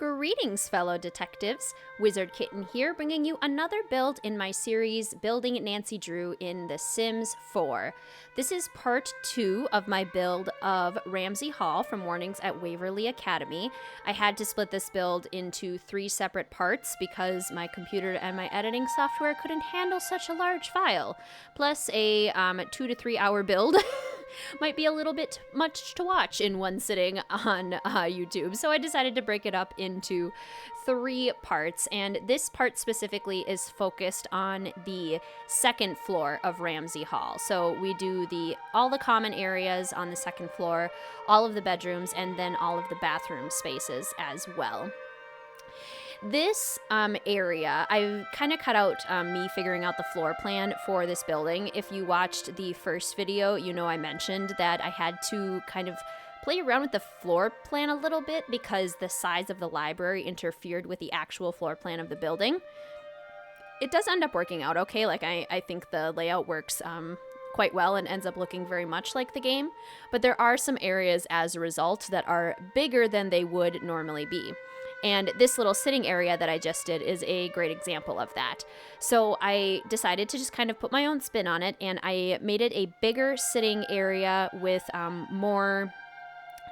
Greetings, fellow detectives. Wizard Kitten here, bringing you another build in my series, Building Nancy Drew in The Sims 4. This is part 2 of my build of Ramsey Hall from Warnings at Waverly Academy. I had to split this build into 3 separate parts because my computer and my editing software couldn't handle such a large file. Plus a 2 to 3 hour build might be a little bit much to watch in one sitting on YouTube. So I decided to break it up into 3 parts, and this part specifically is focused on the second floor of Ramsey Hall. So we do all the common areas on the second floor, all of the bedrooms, and then all of the bathroom spaces as well. This area, I kind of cut out me figuring out the floor plan for this building. If you watched the first video, you know I mentioned that I had to kind of play around with the floor plan a little bit because the size of the library interfered with the actual floor plan of the building. It does end up working out okay. Like, I think the layout works quite well and ends up looking very much like the game. But there are some areas as a result that are bigger than they would normally be. And this little sitting area that I just did is a great example of that. So I decided to just kind of put my own spin on it, and I made it a bigger sitting area with more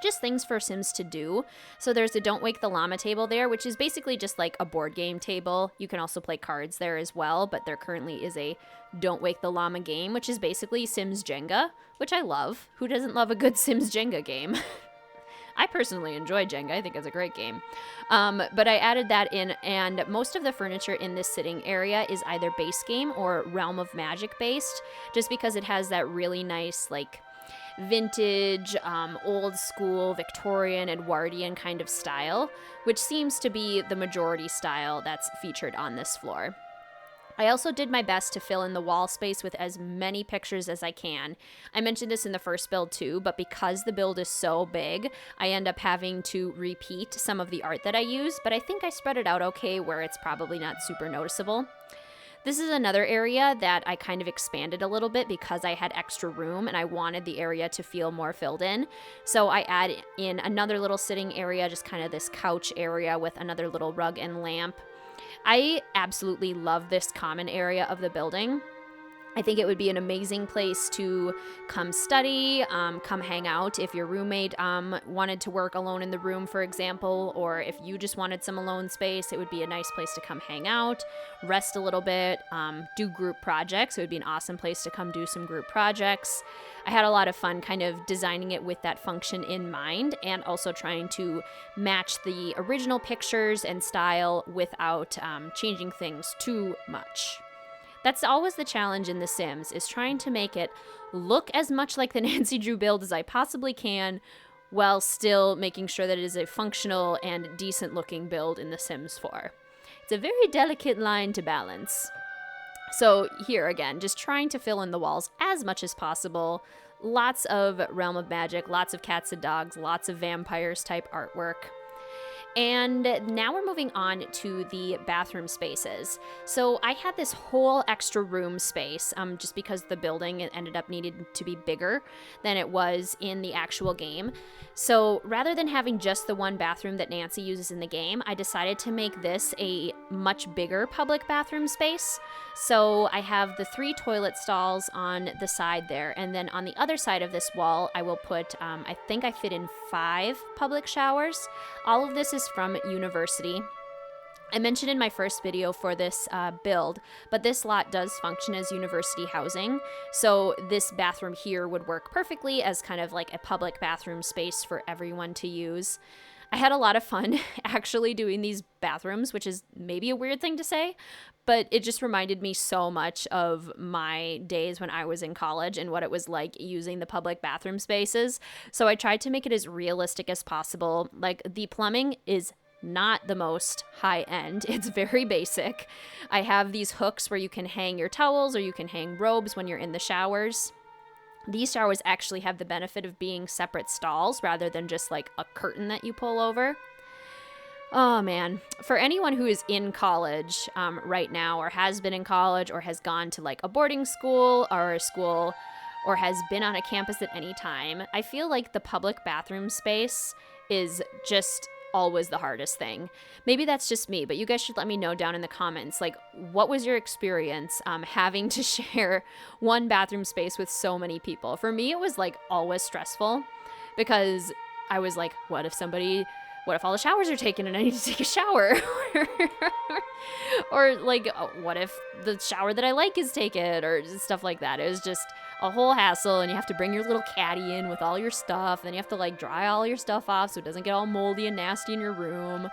just things for Sims to do. So there's a Don't Wake the Llama table there, which is basically just like a board game table. You can also play cards there as well, but there currently is a Don't Wake the Llama game, which is basically Sims Jenga, which I love. Who doesn't love a good Sims Jenga game? I personally enjoy Jenga. I think it's a great game. But I added that in, and most of the furniture in this sitting area is either base game or Realm of Magic based, just because it has that really nice, like, vintage, old school, Victorian, Edwardian kind of style, which seems to be the majority style that's featured on this floor. I also did my best to fill in the wall space with as many pictures as I can. I mentioned this in the first build too, but because the build is so big, I end up having to repeat some of the art that I use, but I think I spread it out okay where it's probably not super noticeable. This is another area that I kind of expanded a little bit because I had extra room and I wanted the area to feel more filled in. So I add in another little sitting area, just kind of this couch area with another little rug and lamp. I absolutely love this common area of the building. I think it would be an amazing place to come study, come hang out if your roommate wanted to work alone in the room, for example, or if you just wanted some alone space, it would be a nice place to come hang out, rest a little bit, do group projects. It would be an awesome place to come do some group projects. I had a lot of fun kind of designing it with that function in mind and also trying to match the original pictures and style without changing things too much. That's always the challenge in The Sims, is trying to make it look as much like the Nancy Drew build as I possibly can, while still making sure that it is a functional and decent looking build in The Sims 4. It's a very delicate line to balance. So here again, just trying to fill in the walls as much as possible. Lots of Realm of Magic, lots of cats and dogs, lots of vampires type artwork. And now we're moving on to the bathroom spaces. So I had this whole extra room space just because the building ended up needing to be bigger than it was in the actual game. So rather than having just the one bathroom that Nancy uses in the game, I decided to make this a much bigger public bathroom space. So I have the 3 toilet stalls on the side there, and then on the other side of this wall, I will put, I think I fit in 5 public showers. All of this is from university. I mentioned in my first video for this build, but this lot does function as university housing, so this bathroom here would work perfectly as kind of like a public bathroom space for everyone to use. I had a lot of fun actually doing these bathrooms, which is maybe a weird thing to say, but it just reminded me so much of my days when I was in college and what it was like using the public bathroom spaces. So I tried to make it as realistic as possible. Like, the plumbing is not the most high end. It's very basic. I have these hooks where you can hang your towels or you can hang robes when you're in the showers. These showers actually have the benefit of being separate stalls rather than just like a curtain that you pull over. Oh man, for anyone who is in college right now, or has been in college, or has gone to like a boarding school or a school, or has been on a campus at any time, I feel like the public bathroom space is just always the hardest thing. Maybe that's just me, but you guys should let me know down in the comments, like, what was your experience having to share one bathroom space with so many people? For me, it was like always stressful because I was like, what if all the showers are taken and I need to take a shower? Or like, what if the shower that I like is taken, or stuff like that. It was just a whole hassle, and you have to bring your little caddy in with all your stuff, and you have to like dry all your stuff off so it doesn't get all moldy and nasty in your room,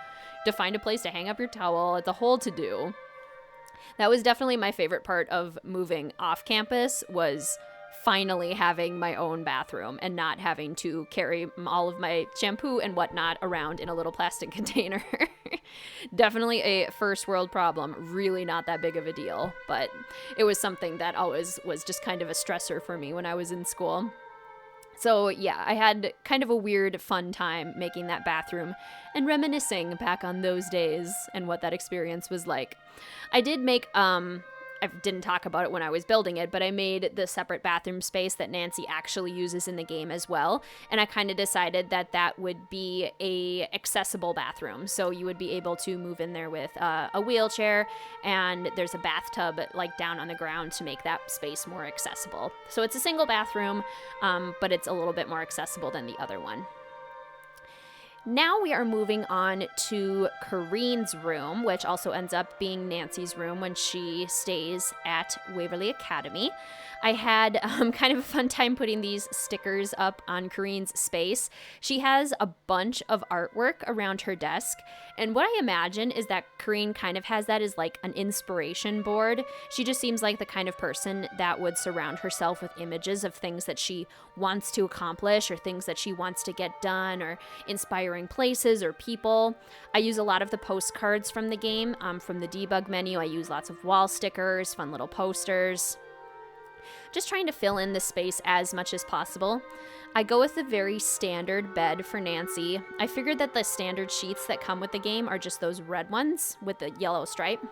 to find a place to hang up your towel. It's a whole to-do. That was definitely my favorite part of moving off campus, was finally having my own bathroom and not having to carry all of my shampoo and whatnot around in a little plastic container. Definitely a first world problem. Really not that big of a deal, but it was something that always was just kind of a stressor for me when I was in school. So yeah, I had kind of a weird, fun time making that bathroom and reminiscing back on those days and what that experience was like. I did make, I didn't talk about it when I was building it, but I made the separate bathroom space that Nancy actually uses in the game as well. And I kind of decided that that would be a accessible bathroom. So you would be able to move in there with a wheelchair, and there's a bathtub like down on the ground to make that space more accessible. So it's a single bathroom, but it's a little bit more accessible than the other one. Now we are moving on to Kareen's room, which also ends up being Nancy's room when she stays at Waverly Academy. I had kind of a fun time putting these stickers up on Kareen's space. She has a bunch of artwork around her desk, and what I imagine is that Kareen kind of has that as like an inspiration board. She just seems like the kind of person that would surround herself with images of things that she wants to accomplish, or things that she wants to get done, or inspiring places or people. I use a lot of the postcards from the game. From the debug menu, I use lots of wall stickers, fun little posters. Just trying to fill in the space as much as possible. I go with a very standard bed for Nancy. I figured that the standard sheets that come with the game are just those red ones with the yellow stripe.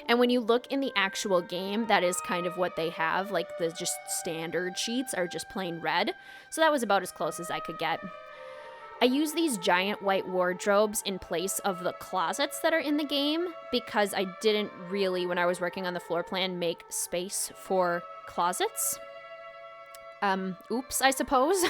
And when you look in the actual game, that is kind of what they have. Like, the just standard sheets are just plain red. So that was about as close as I could get. I use these giant white wardrobes in place of the closets that are in the game because I didn't really, when I was working on the floor plan, make space for closets. Oops, I suppose.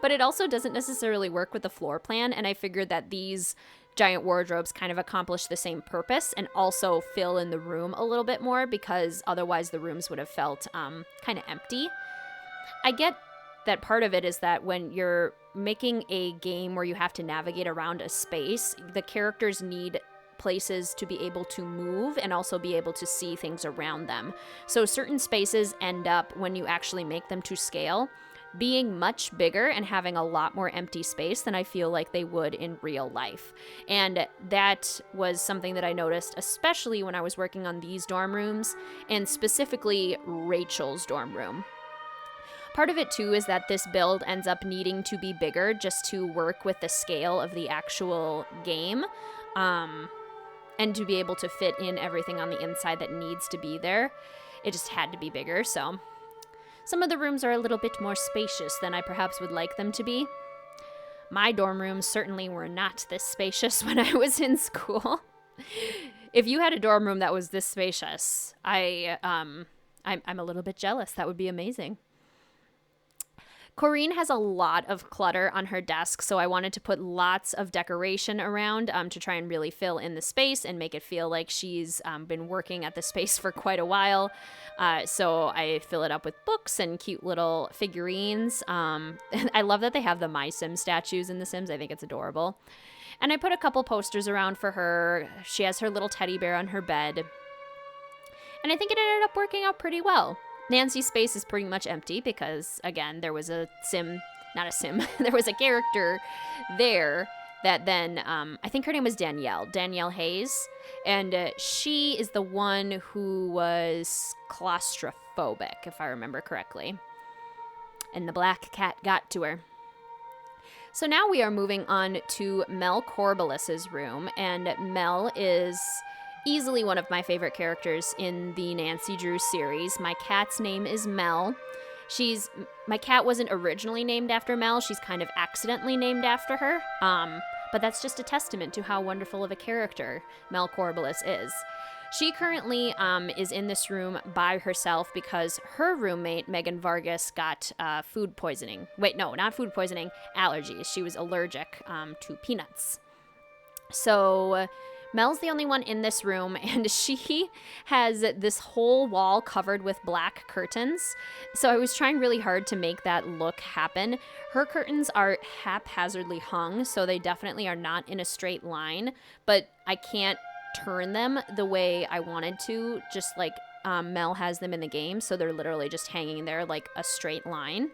But it also doesn't necessarily work with the floor plan, and I figured that these giant wardrobes kind of accomplish the same purpose and also fill in the room a little bit more, because otherwise the rooms would have felt kind of empty. I get that part of it is that when you're making a game where you have to navigate around a space, the characters need places to be able to move and also be able to see things around them. So certain spaces end up, when you actually make them to scale, being much bigger and having a lot more empty space than I feel like they would in real life. And that was something that I noticed, especially when I was working on these dorm rooms, and specifically Rachel's dorm room. Part of it, too, is that this build ends up needing to be bigger just to work with the scale of the actual game, and to be able to fit in everything on the inside that needs to be there. It just had to be bigger, so some of the rooms are a little bit more spacious than I perhaps would like them to be. My dorm rooms certainly were not this spacious when I was in school. If you had a dorm room that was this spacious, I'm a little bit jealous. That would be amazing. Kareen has a lot of clutter on her desk, so I wanted to put lots of decoration around to try and really fill in the space and make it feel like she's been working at the space for quite a while. So I fill it up with books and cute little figurines. I love that they have the My Sim statues in The Sims. I think it's adorable. And I put a couple posters around for her. She has her little teddy bear on her bed. And I think it ended up working out pretty well. Nancy's space is pretty much empty because, again, there was there was a character there that then, I think her name was Danielle Hayes, and she is the one who was claustrophobic, if I remember correctly, and the black cat got to her. So now we are moving on to Mel Corbelis's room, and Mel is easily one of my favorite characters in the Nancy Drew series. My cat's name is Mel. My cat wasn't originally named after Mel. She's kind of accidentally named after her. but that's just a testament to how wonderful of a character Mel Corballis is. She currently is in this room by herself because her roommate, Megan Vargas, got food poisoning. Wait, no, not food poisoning, allergies. She was allergic to peanuts. So Mel's the only one in this room, and she has this whole wall covered with black curtains. So I was trying really hard to make that look happen. Her curtains are haphazardly hung, so they definitely are not in a straight line, but I can't turn them the way I wanted to, just like Mel has them in the game, so they're literally just hanging there like a straight line.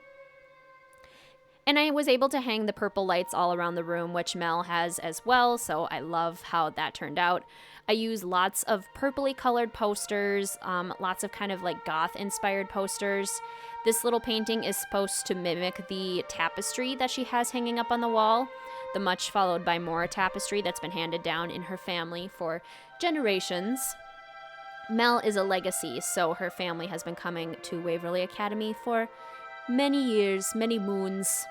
And I was able to hang the purple lights all around the room, which Mel has as well, so I love how that turned out. I use lots of purpley colored posters, lots of kind of like goth-inspired posters. This little painting is supposed to mimic the tapestry that she has hanging up on the wall, the much followed by more tapestry that's been handed down in her family for generations. Mel is a legacy, so her family has been coming to Waverly Academy for many years, many moons.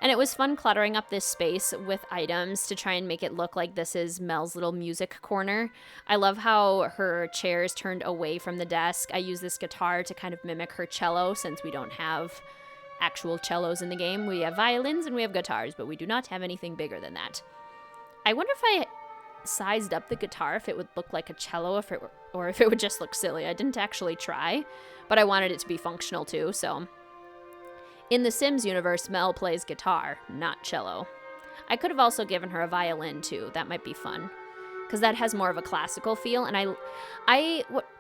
And it was fun cluttering up this space with items to try and make it look like this is Mel's little music corner. I love how her chair is turned away from the desk. I use this guitar to kind of mimic her cello, since we don't have actual cellos in the game. We have violins and we have guitars, but we do not have anything bigger than that. I wonder if I sized up the guitar, if it would look like a cello, or if it would just look silly. I didn't actually try, but I wanted it to be functional too, so... In the Sims universe, Mel plays guitar, not cello. I could have also given her a violin too. That might be fun, because that has more of a classical feel. And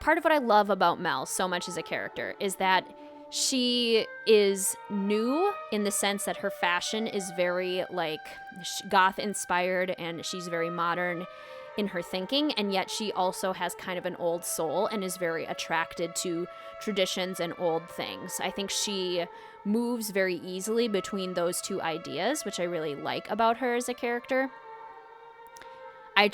part of what I love about Mel so much as a character is that she is new in the sense that her fashion is very like goth inspired, and she's very modern in her thinking, and yet she also has kind of an old soul and is very attracted to traditions and old things. I think she moves very easily between those two ideas, which I really like about her as a character. I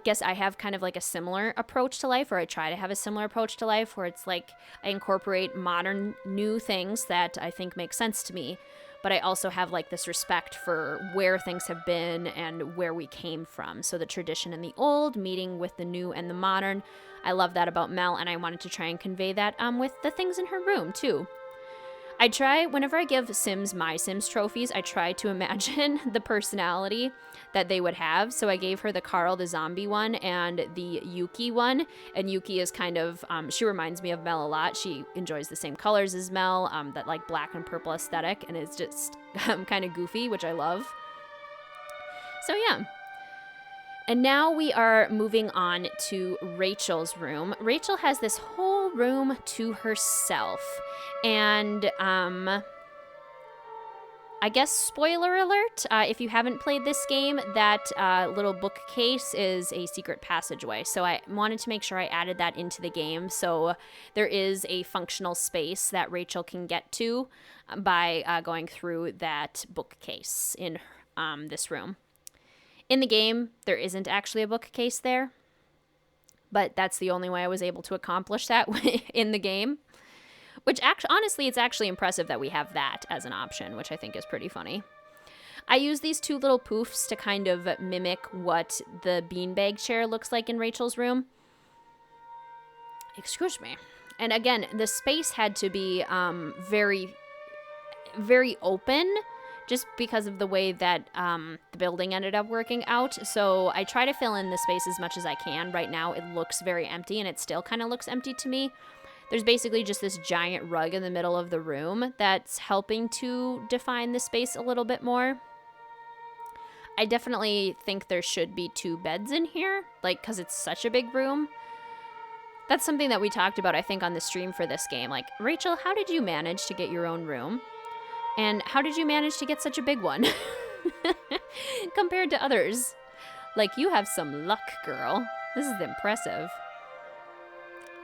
guess I have kind of like a similar approach to life, or I try to have a similar approach to life, where it's like I incorporate modern new things that I think make sense to me, but I also have like this respect for where things have been and where we came from. So the tradition and the old meeting with the new and the modern. I love that about Mel, and I wanted to try and convey that with the things in her room too. Whenever I give Sims my Sims trophies, I try to imagine the personality that they would have. So I gave her the Carl the zombie one and the Yuki one. And Yuki is kind of, she reminds me of Mel a lot. She enjoys the same colors as Mel, that like black and purple aesthetic, and it's just kind of goofy, which I love. So yeah. And now we are moving on to Rachel's room. Rachel has this whole room to herself. And I guess spoiler alert, if you haven't played this game, that little bookcase is a secret passageway. So I wanted to make sure I added that into the game. So there is a functional space that Rachel can get to by going through that bookcase in this room. In the game, there isn't actually a bookcase there, but that's the only way I was able to accomplish that in the game. Which, honestly, it's actually impressive that we have that as an option, which I think is pretty funny. I use these two little poofs to kind of mimic what the beanbag chair looks like in Rachel's room. Excuse me. And again, the space had to be very, very open, just because of the way that the building ended up working out. So I try to fill in the space as much as I can. Right now, it looks very empty, and it still kind of looks empty to me. There's basically just this giant rug in the middle of the room that's helping to define the space a little bit more. I definitely think there should be 2 beds in here, like, because it's such a big room. That's something that we talked about, I think, on the stream for this game. Like, Rachel, how did you manage to get your own room? And how did you manage to get such a big one compared to others? Like, you have some luck, girl. This is impressive.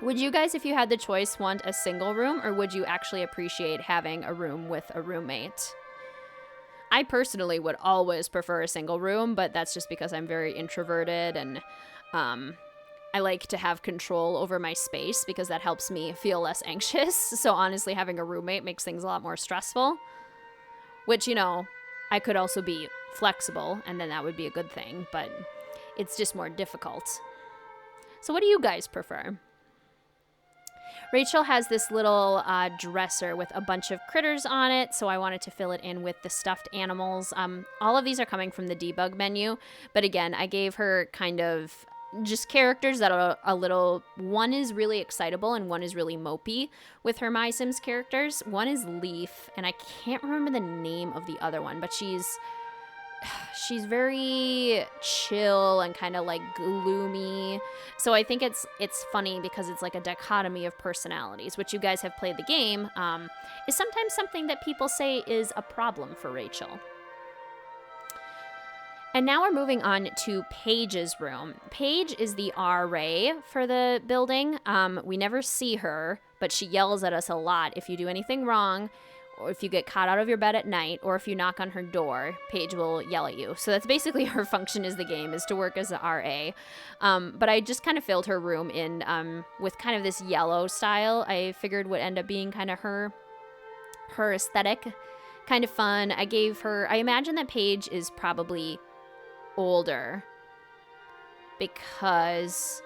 Would you guys, if you had the choice, want a single room, or would you actually appreciate having a room with a roommate? I personally would always prefer a single room, but that's just because I'm very introverted, and I like to have control over my space because that helps me feel less anxious. So honestly, having a roommate makes things a lot more stressful, which, you know, I could also be flexible, and then that would be a good thing, but it's just more difficult. So what do you guys prefer? Rachel has this little dresser with a bunch of critters on it, so I wanted to fill it in with the stuffed animals. All of these are coming from the debug menu, but again, I gave her kind of just characters that are a little, one is really excitable and one is really mopey with her My Sims characters. One is Leaf, and I can't remember the name of the other one, but she's very chill and kind of like gloomy. So I think it's funny because it's like a dichotomy of personalities, which you guys have played the game, is sometimes something that people say is a problem for Rachel. And now we're moving on to Paige's room. Paige is the RA for the building. We never see her, but she yells at us a lot if you do anything wrong, or if you get caught out of your bed at night, or if you knock on her door, Paige will yell at you. So that's basically her function as the game, is to work as the RA. But I just kind of filled her room in with kind of this yellow style. I figured would end up being kind of her aesthetic. Kind of fun. I imagine that Paige is probably older, because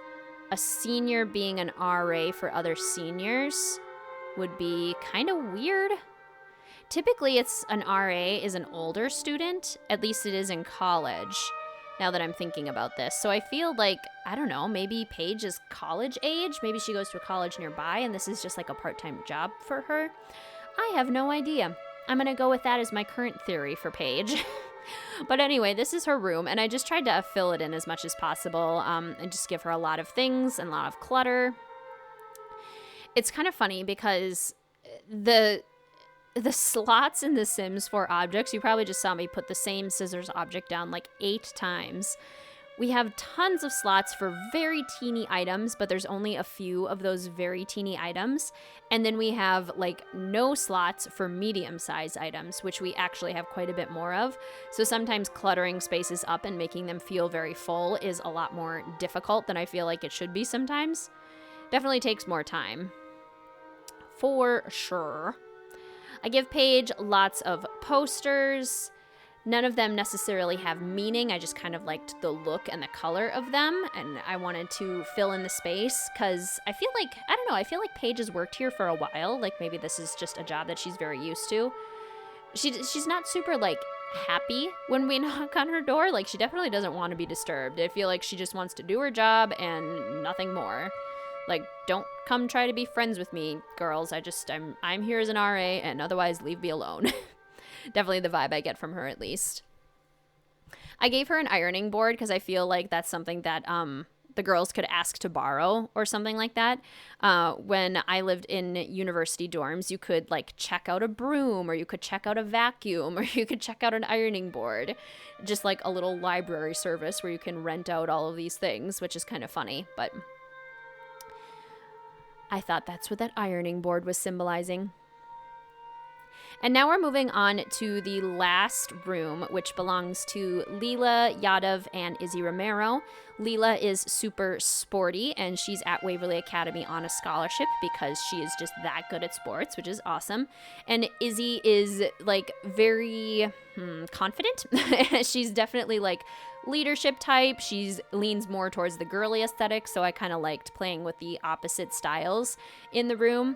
a senior being an RA for other seniors would be kind of weird. Typically, it's an RA is an older student. At least it is in college, now that I'm thinking about this. So I feel like, I don't know, maybe Paige is college age. Maybe she goes to a college nearby and this is just like a part-time job for her. I have no idea. I'm going to go with that as my current theory for Paige. But anyway, this is her room, and I just tried to fill it in as much as possible and just give her a lot of things and a lot of clutter. It's kind of funny because the slots in the Sims 4 objects, you probably just saw me put the same scissors object down like 8 times. We have tons of slots for very teeny items, but there's only a few of those very teeny items. And then we have like no slots for medium-sized items, which we actually have quite a bit more of. So sometimes cluttering spaces up and making them feel very full is a lot more difficult than I feel like it should be sometimes. Definitely takes more time. For sure. I give Paige lots of posters. None of them necessarily have meaning. I just kind of liked the look and the color of them, and I wanted to fill in the space because I feel like Paige has worked here for a while. Like maybe this is just a job that she's very used to. She's not super like happy when we knock on her door. Like she definitely doesn't want to be disturbed. I feel like she just wants to do her job and nothing more. Like, don't come try to be friends with me, girls. I'm here as an RA, and otherwise leave me alone. Definitely the vibe I get from her, at least. I gave her an ironing board because I feel like that's something that the girls could ask to borrow or something like that. When I lived in university dorms, you could like check out a broom, or you could check out a vacuum, or you could check out an ironing board. Just like a little library service where you can rent out all of these things, which is kind of funny, but I thought that's what that ironing board was symbolizing. And now we're moving on to the last room, which belongs to Lila, Yadav, and Izzy Romero. Lila is super sporty, and she's at Waverly Academy on a scholarship because she is just that good at sports, which is awesome. And Izzy is like very confident. She's definitely like leadership type. She leans more towards the girly aesthetic, so I kind of liked playing with the opposite styles in the room.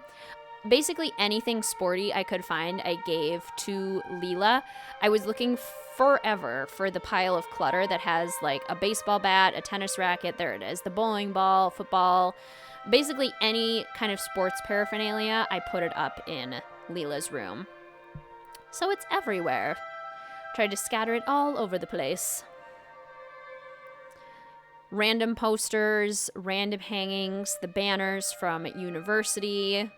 Basically anything sporty I could find, I gave to Lila. I was looking forever for the pile of clutter that has like a baseball bat, a tennis racket, there it is, the bowling ball, football, basically any kind of sports paraphernalia, I put it up in Lila's room. So it's everywhere. Tried to scatter it all over the place. Random posters, random hangings, the banners from university.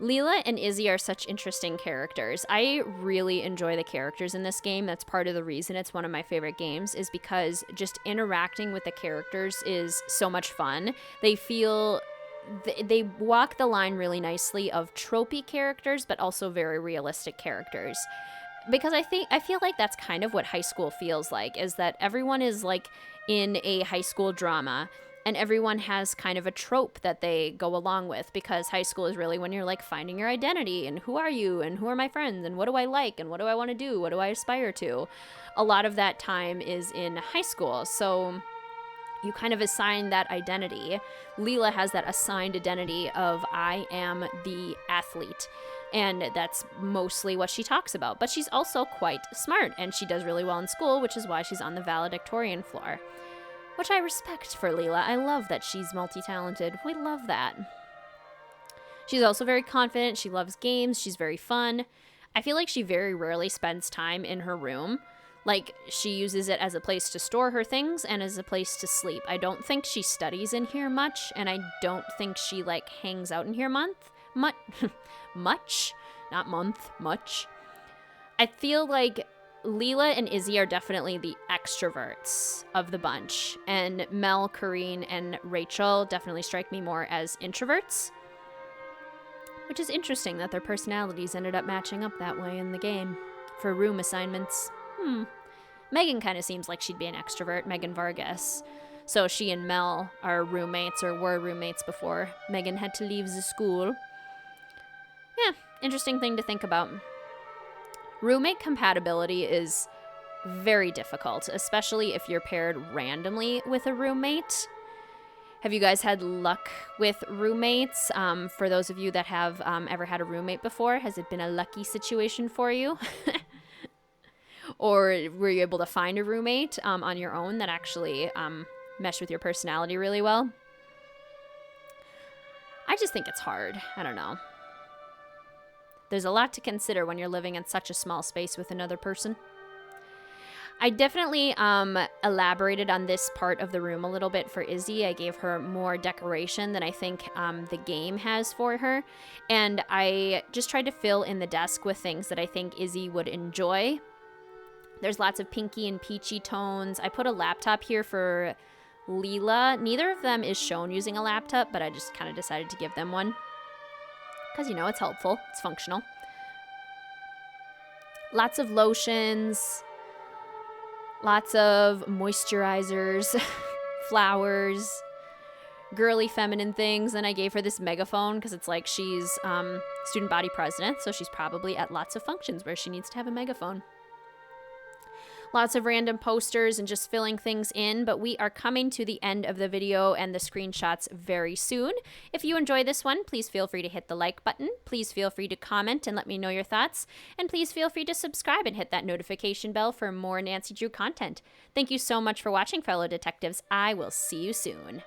Lila and Izzy are such interesting characters. I really enjoy the characters in this game. That's part of the reason it's one of my favorite games, is because just interacting with the characters is so much fun. They walk the line really nicely of tropey characters, but also very realistic characters. Because I feel like that's kind of what high school feels like, is that everyone is like in a high school drama. And everyone has kind of a trope that they go along with, because high school is really when you're like finding your identity and who are you and who are my friends and what do I like and what do I want to do? What do I aspire to? A lot of that time is in high school. So you kind of assign that identity. Lila has that assigned identity of I am the athlete. And that's mostly what she talks about. But she's also quite smart and she does really well in school, which is why she's on the valedictorian floor. Which I respect for Lila. I love that she's multi-talented. We love that. She's also very confident. She loves games. She's very fun. I feel like she very rarely spends time in her room. Like, she uses it as a place to store her things and as a place to sleep. I don't think she studies in here much, and I don't think she, like, hangs out in here much. Not month, much. I feel like Lila and Izzy are definitely the extroverts of the bunch, and Mel, Corrine, and Rachel definitely strike me more as introverts, which is interesting that their personalities ended up matching up that way in the game for room assignments. Megan kind of seems like she'd be an extrovert, Megan Vargas, so she and Mel are roommates, or were roommates before Megan had to leave the school. Yeah, interesting thing to think about. Roommate compatibility is very difficult, especially if you're paired randomly with a roommate. Have you guys had luck with roommates? For those of you that have ever had a roommate before, has it been a lucky situation for you? Or were you able to find a roommate on your own that actually meshed with your personality really well? I just think it's hard. I don't know. There's a lot to consider when you're living in such a small space with another person. I definitely elaborated on this part of the room a little bit for Izzy. I gave her more decoration than I think the game has for her. And I just tried to fill in the desk with things that I think Izzy would enjoy. There's lots of pinky and peachy tones. I put a laptop here for Lila. Neither of them is shown using a laptop, but I just kind of decided to give them one. Because, you know, it's helpful. It's functional. Lots of lotions. Lots of moisturizers. Flowers. Girly feminine things. And I gave her this megaphone because it's like she's student body president. So she's probably at lots of functions where she needs to have a megaphone. Lots of random posters and just filling things in, but we are coming to the end of the video and the screenshots very soon. If you enjoy this one, please feel free to hit the like button. Please feel free to comment and let me know your thoughts. And please feel free to subscribe and hit that notification bell for more Nancy Drew content. Thank you so much for watching, fellow detectives. I will see you soon.